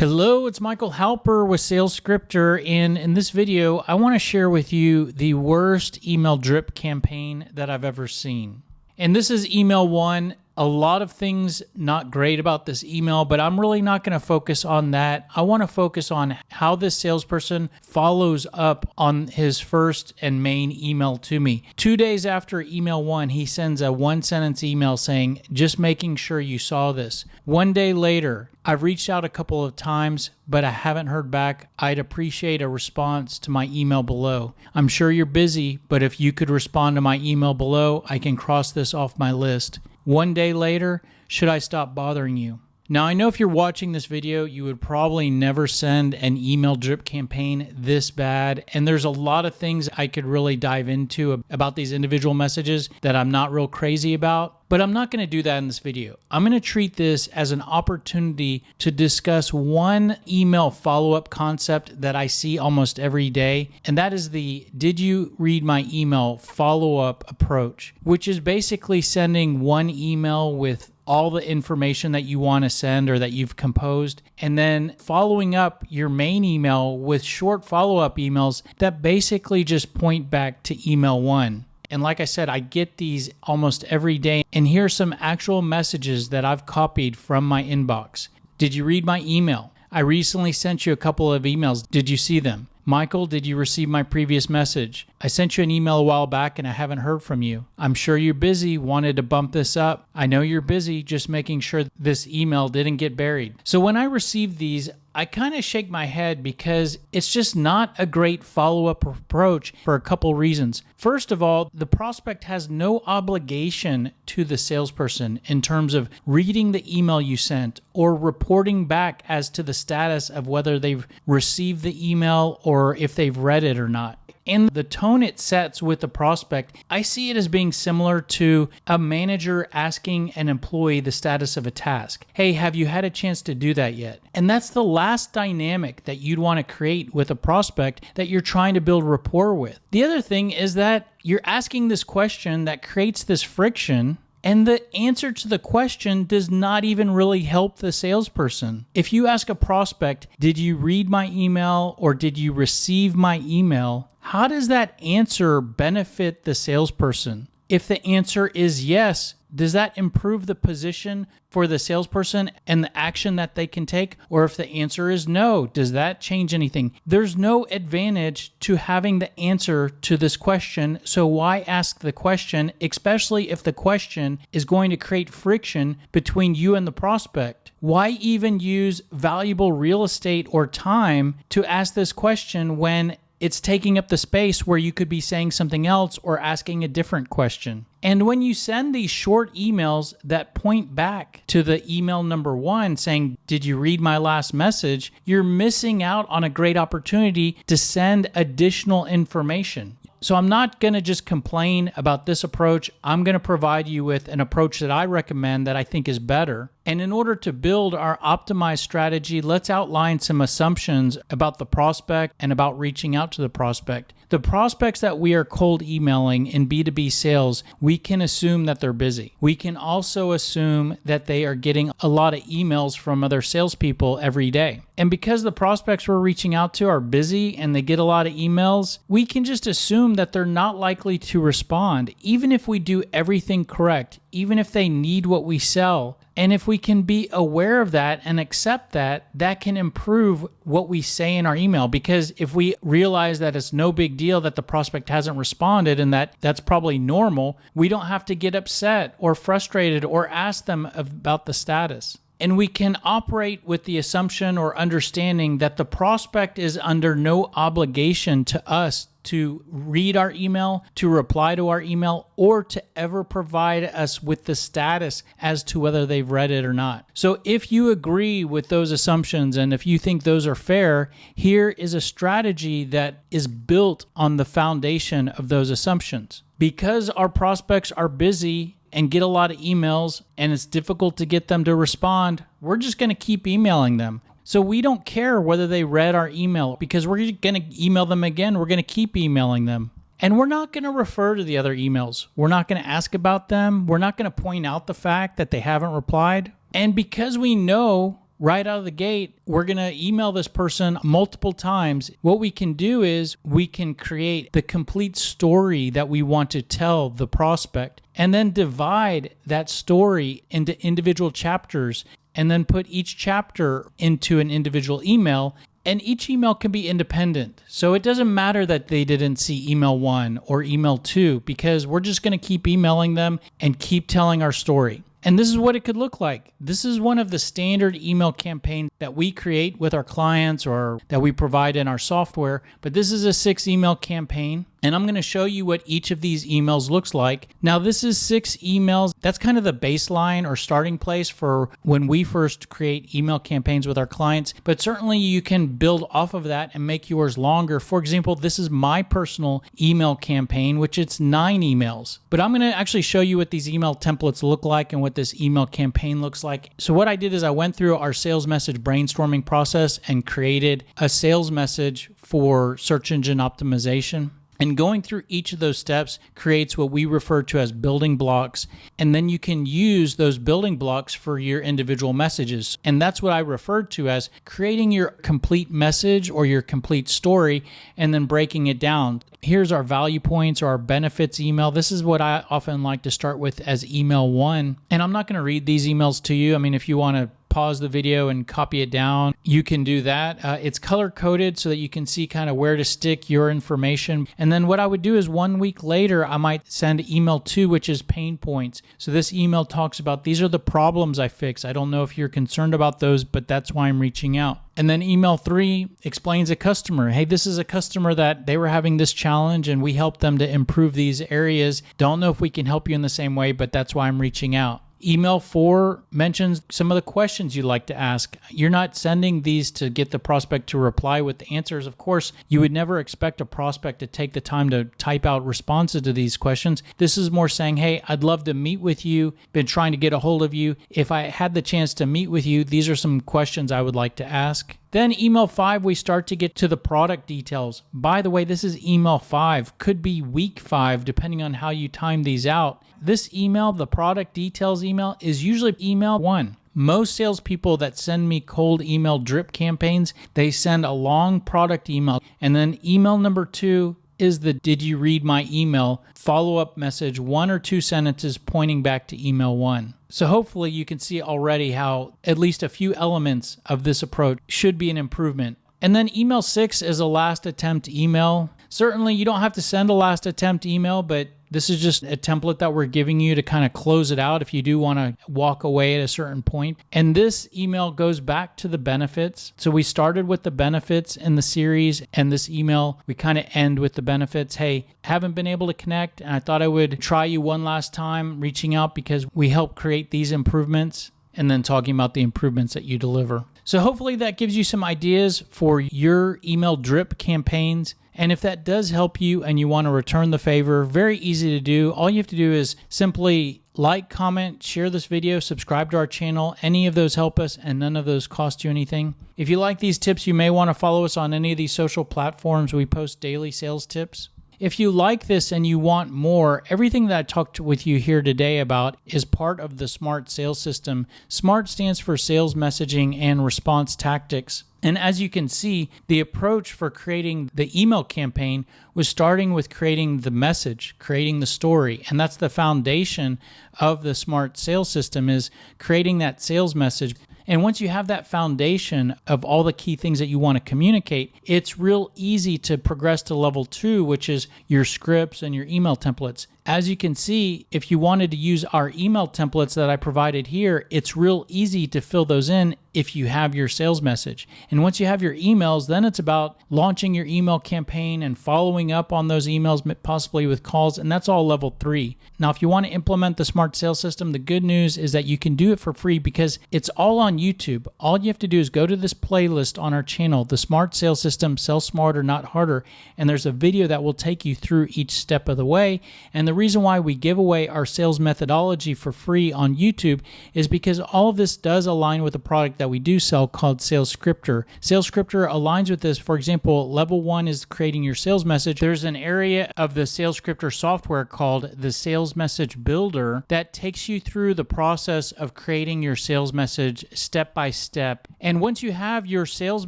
Hello, it's Michael Halper with Sales Scripter, and in this video, I want to share with you the worst email drip campaign that I've ever seen. And this is email one. A lot of things not great about this email, but I'm really not going to focus on that. I want to focus on how this salesperson follows up on his first and main email to me. 2 days after email one, he sends a one-sentence email saying, just making sure you saw this. 1 day later, I've reached out a couple of times, but I haven't heard back. I'd appreciate a response to my email below. I'm sure you're busy, but if you could respond to my email below, I can cross this off my list. 1 day later, should I stop bothering you? Now, I know if you're watching this video, you would probably never send an email drip campaign this bad. And there's a lot of things I could really dive into about these individual messages that I'm not real crazy about. But I'm not going to do that in this video. I'm going to treat this as an opportunity to discuss one email follow-up concept that I see almost every day, and that is the "did you read my email" follow-up approach, which is basically sending one email with all the information that you want to send or that you've composed, and then following up your main email with short follow-up emails that basically just point back to email one. And like I said, I get these almost every day. And here are some actual messages that I've copied from my inbox. Did you read my email? I recently sent you a couple of emails. Did you see them? Michael, did you receive my previous message? I sent you an email a while back and I haven't heard from you. I'm sure you're busy, wanted to bump this up. I know you're busy, just making sure this email didn't get buried. So when I receive these, I kind of shake my head because it's just not a great follow-up approach for a couple reasons. First of all, the prospect has no obligation to the salesperson in terms of reading the email you sent or reporting back as to the status of whether they've received the email or if they've read it or not. And the tone it sets with the prospect, I see it as being similar to a manager asking an employee the status of a task. Hey, have you had a chance to do that yet? And that's the last dynamic that you'd want to create with a prospect that you're trying to build rapport with. The other thing is that you're asking this question that creates this friction, and the answer to the question does not even really help the salesperson. If you ask a prospect, did you read my email or did you receive my email? How does that answer benefit the salesperson? If the answer is yes, does that improve the position for the salesperson and the action that they can take? Or if the answer is no, does that change anything? There's no advantage to having the answer to this question, so why ask the question, especially if the question is going to create friction between you and the prospect? Why even use valuable real estate or time to ask this question when it's taking up the space where you could be saying something else or asking a different question? And when you send these short emails that point back to the email number one saying, did you read my last message? You're missing out on a great opportunity to send additional information. So I'm not going to just complain about this approach. I'm going to provide you with an approach that I recommend that I think is better. And in order to build our optimized strategy, let's outline some assumptions about the prospect and about reaching out to the prospect. The prospects that we are cold emailing in B2B sales, we can assume that they're busy. We can also assume that they are getting a lot of emails from other salespeople every day. And because the prospects we're reaching out to are busy and they get a lot of emails, we can just assume that they're not likely to respond, even if we do everything correct, even if they need what we sell. And if we can be aware of that and accept that, that can improve what we say in our email. Because if we realize that it's no big deal that the prospect hasn't responded and that that's probably normal, we don't have to get upset or frustrated or ask them about the status. And we can operate with the assumption or understanding that the prospect is under no obligation to us to read our email, to reply to our email, or to ever provide us with the status as to whether they've read it or not. So if you agree with those assumptions and if you think those are fair, here is a strategy that is built on the foundation of those assumptions. Because our prospects are busy and get a lot of emails and it's difficult to get them to respond, we're just going to keep emailing them. So we don't care whether they read our email because we're going to email them again. We're going to keep emailing them. And we're not going to refer to the other emails. We're not going to ask about them. We're not going to point out the fact that they haven't replied. And because we know right out of the gate, we're going to email this person multiple times. What we can do is we can create the complete story that we want to tell the prospect and then divide that story into individual chapters and then put each chapter into an individual email. And each email can be independent. So it doesn't matter that they didn't see email 1 or email 2 because we're just going to keep emailing them and keep telling our story. And this is what it could look like. This is one of the standard email campaigns that we create with our clients or that we provide in our software. But this is a 6 email campaign. And I'm going to show you what each of these emails looks like. Now, this is 6 emails. That's kind of the baseline or starting place for when we first create email campaigns with our clients. But certainly you can build off of that and make yours longer. For example, this is my personal email campaign, which it's 9 emails. But I'm going to actually show you what these email templates look like and what this email campaign looks like. So what I did is I went through our sales message brainstorming process and created a sales message for search engine optimization. And going through each of those steps creates what we refer to as building blocks. And then you can use those building blocks for your individual messages. And that's what I referred to as creating your complete message or your complete story and then breaking it down. Here's our value points or our benefits email. This is what I often like to start with as email 1. And I'm not going to read these emails to you. I mean, if you want to pause the video and copy it down, you can do that. It's color coded so that you can see kind of where to stick your information. And then what I would do is 1 week later, I might send email 2, which is pain points. So this email talks about these are the problems I fix. I don't know if you're concerned about those, but that's why I'm reaching out. And then email 3 explains a customer. Hey, this is a customer that they were having this challenge and we helped them to improve these areas. Don't know if we can help you in the same way, but that's why I'm reaching out. Email 4 mentions some of the questions you'd like to ask. You're not sending these to get the prospect to reply with the answers. Of course, you would never expect a prospect to take the time to type out responses to these questions. This is more saying, hey, I'd love to meet with you. Been trying to get a hold of you. If I had the chance to meet with you, these are some questions I would like to ask. Then email 5, we start to get to the product details. By the way, this is email 5. Could be week 5, depending on how you time these out. This email, the product details email, is usually email 1. Most salespeople that send me cold email drip campaigns, they send a long product email. And then email number 2 is the did you read my email follow-up message, 1 or 2 sentences pointing back to email 1. So hopefully you can see already how at least a few elements of this approach should be an improvement. And then email 6 is a last attempt email. Certainly you don't have to send a last attempt email, but this is just a template that we're giving you to kind of close it out if you do want to walk away at a certain point. And this email goes back to the benefits. So we started with the benefits in the series, and this email, we kind of end with the benefits. Hey, haven't been able to connect, and I thought I would try you one last time, reaching out because we help create these improvements, and then talking about the improvements that you deliver. So hopefully that gives you some ideas for your email drip campaigns. And if that does help you and you want to return the favor, very easy to do. All you have to do is simply like, comment, share this video, subscribe to our channel. Any of those help us and none of those cost you anything. If you like these tips, you may want to follow us on any of these social platforms. We post daily sales tips. If you like this and you want more, everything that I talked with you here today about is part of the SMART sales system. SMART stands for sales messaging and response tactics. And as you can see, the approach for creating the email campaign was starting with creating the message, creating the story. And that's the foundation of the SMART sales system, is creating that sales message. And once you have that foundation of all the key things that you want to communicate, it's real easy to progress to level 2, which is your scripts and your email templates. As you can see, if you wanted to use our email templates that I provided here, it's real easy to fill those in if you have your sales message. And once you have your emails, then it's about launching your email campaign and following up on those emails, possibly with calls, and that's all level 3. Now, if you want to implement the SMART sales system, the good news is that you can do it for free because it's all on YouTube. All you have to do is go to this playlist on our channel, the SMART sales system, Sell Smarter, Not Harder, and there's a video that will take you through each step of the way. And the the reason why we give away our sales methodology for free on YouTube is because all of this does align with the product that we do sell called Sales Scripter. Sales Scripter aligns with this. For example, level 1 is creating your sales message. There's an area of the Sales Scripter software called the Sales Message Builder that takes you through the process of creating your sales message step by step. And once you have your sales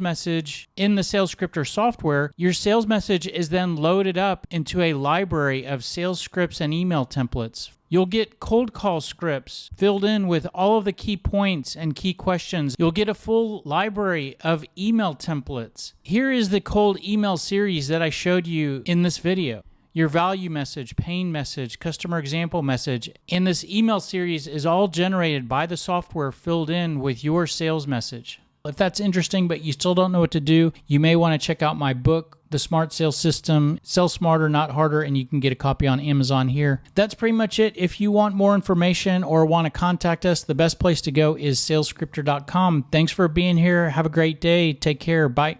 message in the Sales Scripter software, your sales message is then loaded up into a library of sales scripts and email templates. You'll get cold call scripts filled in with all of the key points and key questions. You'll get a full library of email templates. Here is the cold email series that I showed you in this video. Your value message, pain message, customer example message. And this email series is all generated by the software filled in with your sales message. If that's interesting, but you still don't know what to do, you may want to check out my book, The Smart Sales System, Sell Smarter, Not Harder, and you can get a copy on Amazon here. That's pretty much it. If you want more information or want to contact us, the best place to go is salesscripter.com. Thanks for being here. Have a great day. Take care. Bye.